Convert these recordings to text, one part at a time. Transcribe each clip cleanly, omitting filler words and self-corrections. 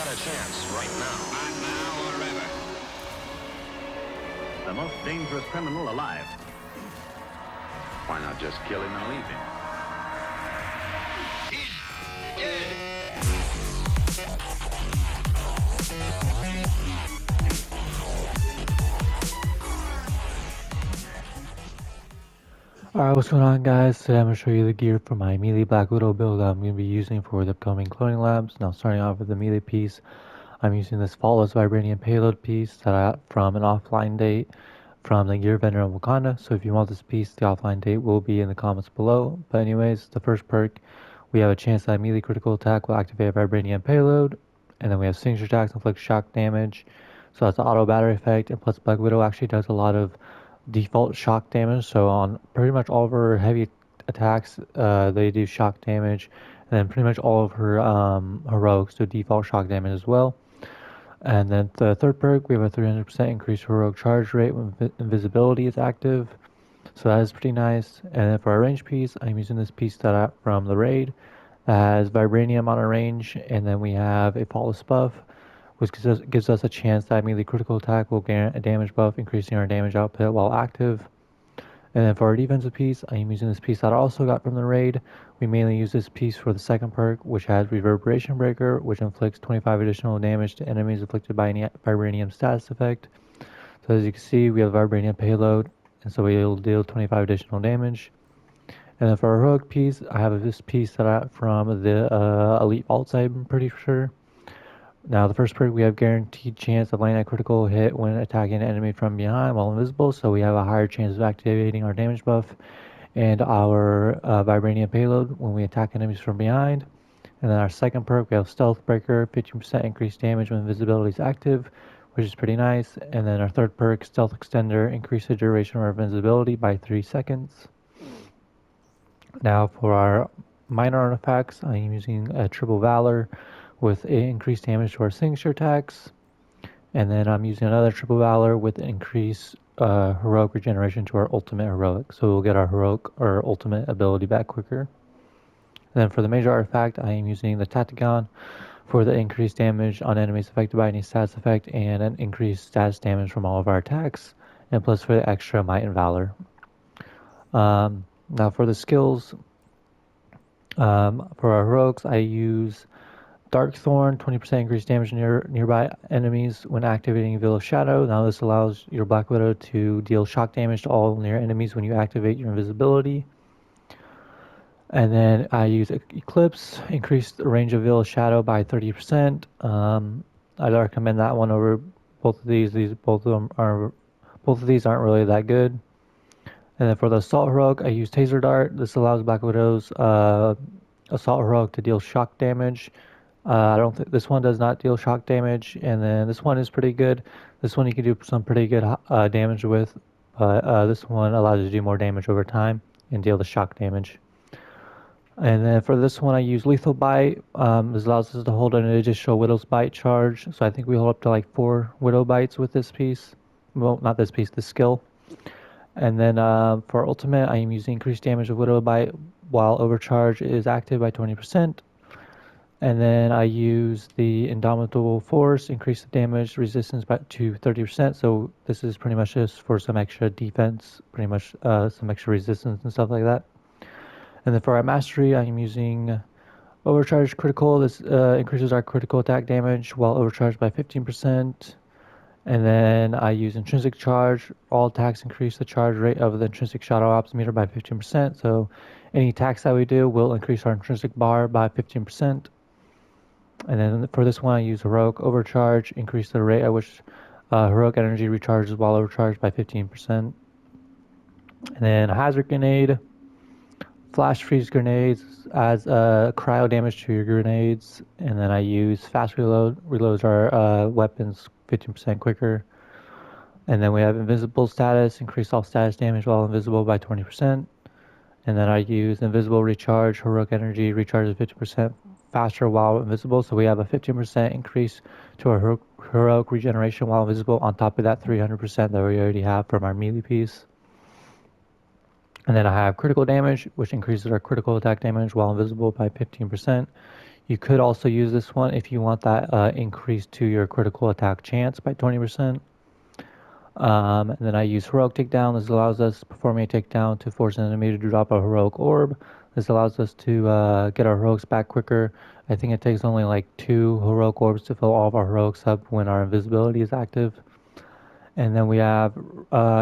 got a chance right now. Not now or ever. The most dangerous criminal alive. Why not just kill him and leave him? He's dead. Alright, what's going on, guys? Today I'm going to show you the gear for my melee Black Widow build that I'm going to be using for the upcoming Cloning Labs. Now, starting off with the melee piece, I'm using this Faultless Vibranium Payload piece that I got from an offline date from the gear vendor in Wakanda. So if you want this piece, the offline date will be in the comments below. But anyways, the first perk, we have a chance that melee critical attack will activate a Vibranium Payload. And then we have signature attacks, inflict shock damage. So that's the auto battery effect, and plus Black Widow actually does a lot of default shock damage, so on pretty much all of her heavy attacks they do shock damage, and then pretty much all of her heroics do default shock damage as well. And then the third perk, we have a 300% increased heroic charge rate when invisibility is active, so that is pretty nice. And then for our range piece, I'm using this piece that I from the raid that has vibranium on a range, and then we have a faultless buff, which gives us a chance that immediately critical attack will gain a damage buff, increasing our damage output while active. And then for our defensive piece, I am using this piece that I also got from the raid. We mainly use this piece for the second perk, which has Reverberation Breaker, which inflicts 25 additional damage to enemies afflicted by any vibranium status effect. So as you can see, we have vibranium payload, and so we'll deal 25 additional damage. And then for our heroic piece, I have this piece that I got from the Elite Vault site, I'm pretty sure. Now, the first perk, we have guaranteed chance of landing a critical hit when attacking an enemy from behind while invisible, so we have a higher chance of activating our damage buff and our vibranium payload when we attack enemies from behind. And then our second perk, we have Stealth Breaker, 15% increased damage when invisibility is active, which is pretty nice. And then our third perk, Stealth Extender, increase the duration of our invisibility by 3 seconds. Now, for our minor artifacts, I am using a Triple Valor with increased damage to our signature attacks, and then I'm using another Triple Valor with increased heroic regeneration to our ultimate heroic, so we'll get our heroic or ultimate ability back quicker. And then for the major artifact, I am using the Tactigon for the increased damage on enemies affected by any status effect and an increased status damage from all of our attacks, and plus for the extra Might and Valor. Now for the skills, for our heroics, I use Dark Thorn, 20% increased damage nearby enemies when activating Veil of Shadow. Now this allows your Black Widow to deal shock damage to all near enemies when you activate your invisibility. And then I use Eclipse, increase the range of Veil of Shadow by 30%. I'd recommend that one over both of these. Both of these aren't really that good. And then for the Assault Heroic, I use Taser Dart. This allows Black Widow's Assault Heroic to deal shock damage. I don't think this one does not deal shock damage, and then this one is pretty good. This one you can do some pretty good damage with, but this one allows you to do more damage over time and deal the shock damage. And then for this one, I use Lethal Bite. This allows us to hold an additional Widow's Bite charge, so I think we hold up to like 4 Widow Bites with this piece. Well, not this piece, this skill. And then for Ultimate, I am using increased damage of Widow Bite while Overcharge is active by 20%. And then I use the Indomitable Force, increase the damage resistance to 30%. So this is pretty much just for some extra defense, pretty much some extra resistance and stuff like that. And then for our Mastery, I am using Overcharge Critical. This increases our critical attack damage while overcharged by 15%. And then I use Intrinsic Charge. All attacks increase the charge rate of the Intrinsic Shadow Ops meter by 15%. So any attacks that we do will increase our Intrinsic Bar by 15%. And then for this one, I use Heroic Overcharge, increase the rate at which Heroic Energy recharges while overcharged by 15%. And then Hazard Grenade, Flash Freeze Grenades adds cryo damage to your grenades. And then I use Fast Reload, reloads our weapons 15% quicker. And then we have Invisible Status, increase all status damage while invisible by 20%. And then I use Invisible Recharge, Heroic Energy recharges 50% faster while invisible, so we have a 15% increase to our heroic regeneration while invisible on top of that 300% that we already have from our melee piece. And then I have critical damage, which increases our critical attack damage while invisible by 15%. You could also use this one if you want that increase to your critical attack chance by 20%. And then I use Heroic Takedown. This allows us, performing a takedown, to force an enemy to drop a Heroic Orb. This allows us to get our Heroics back quicker. I think it takes only like 2 Heroic Orbs to fill all of our Heroics up when our invisibility is active. And then we have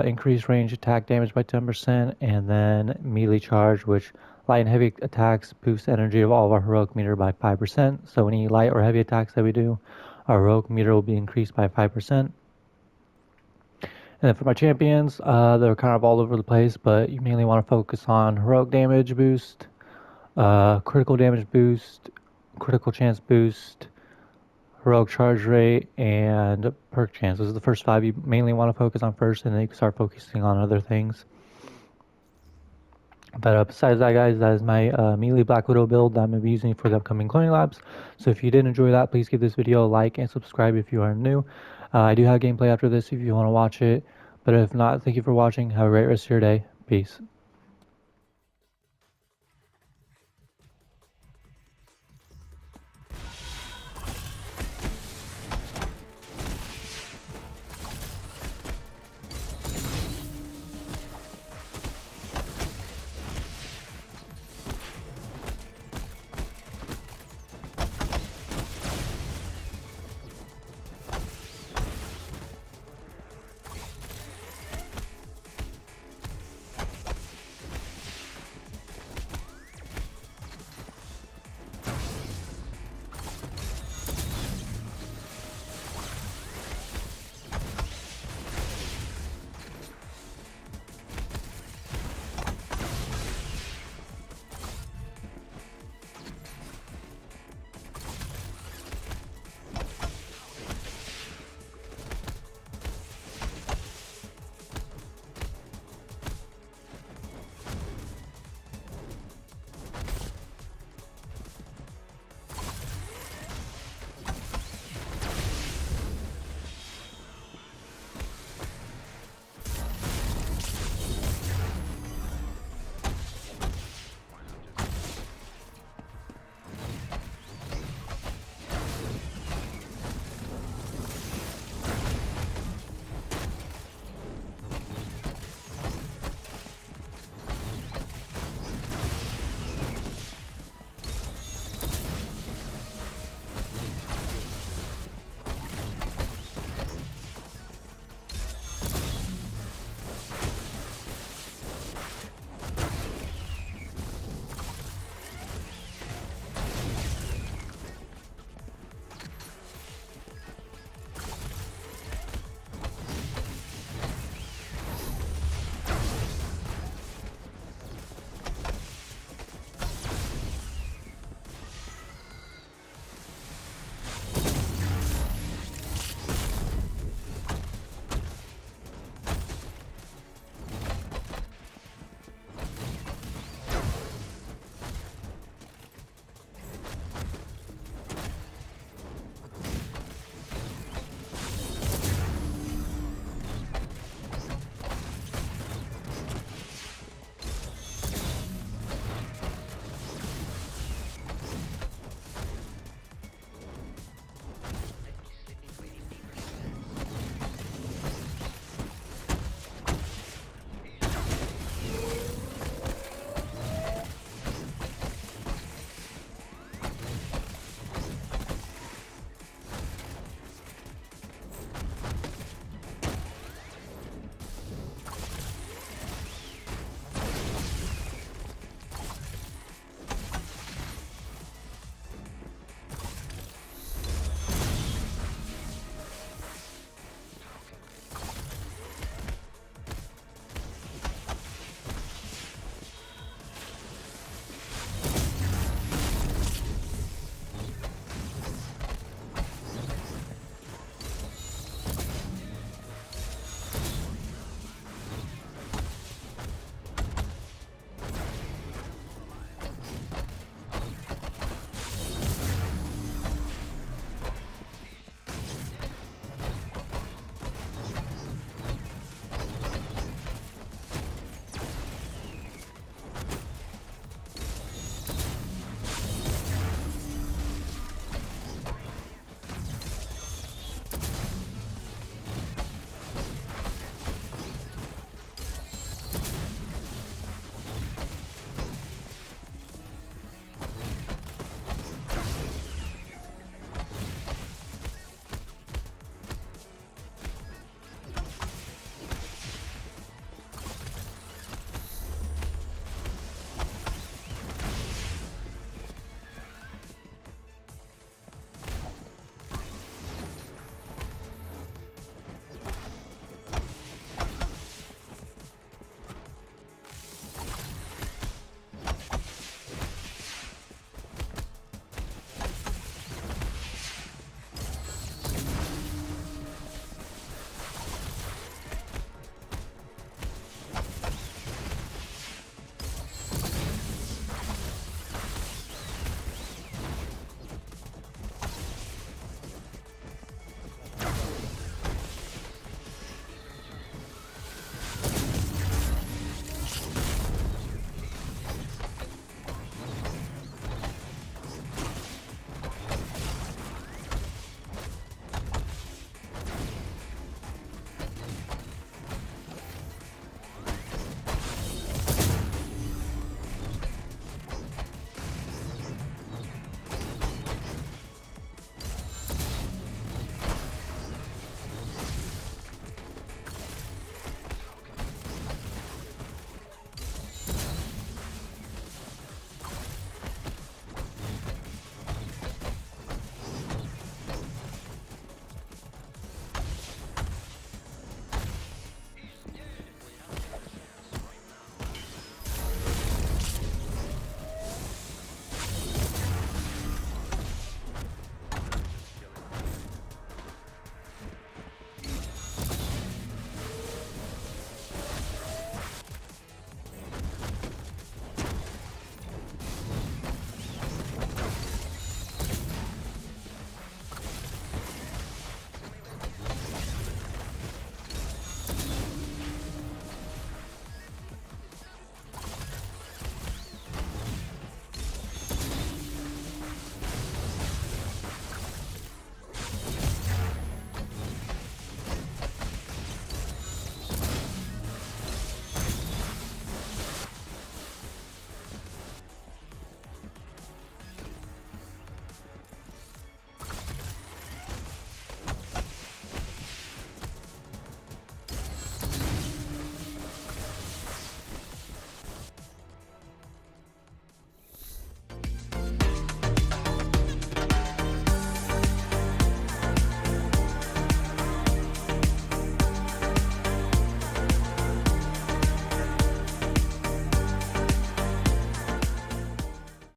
increased range attack damage by 10%, and then melee charge, which light and heavy attacks boost energy of all of our heroic meter by 5%. So any light or heavy attacks that we do, our heroic meter will be increased by 5%. And then for my champions, they're kind of all over the place, but you mainly want to focus on heroic damage boost, critical damage boost, critical chance boost, heroic charge rate, and perk chance. Those are the first 5 you mainly want to focus on first, and then you can start focusing on other things. But besides that, guys, that is my melee Black Widow build that I'm going to be using for the upcoming Cloning Labs. So if you did enjoy that, please give this video a like and subscribe if you are new. I do have gameplay after this if you want to watch it. But if not, thank you for watching. Have a great rest of your day. Peace.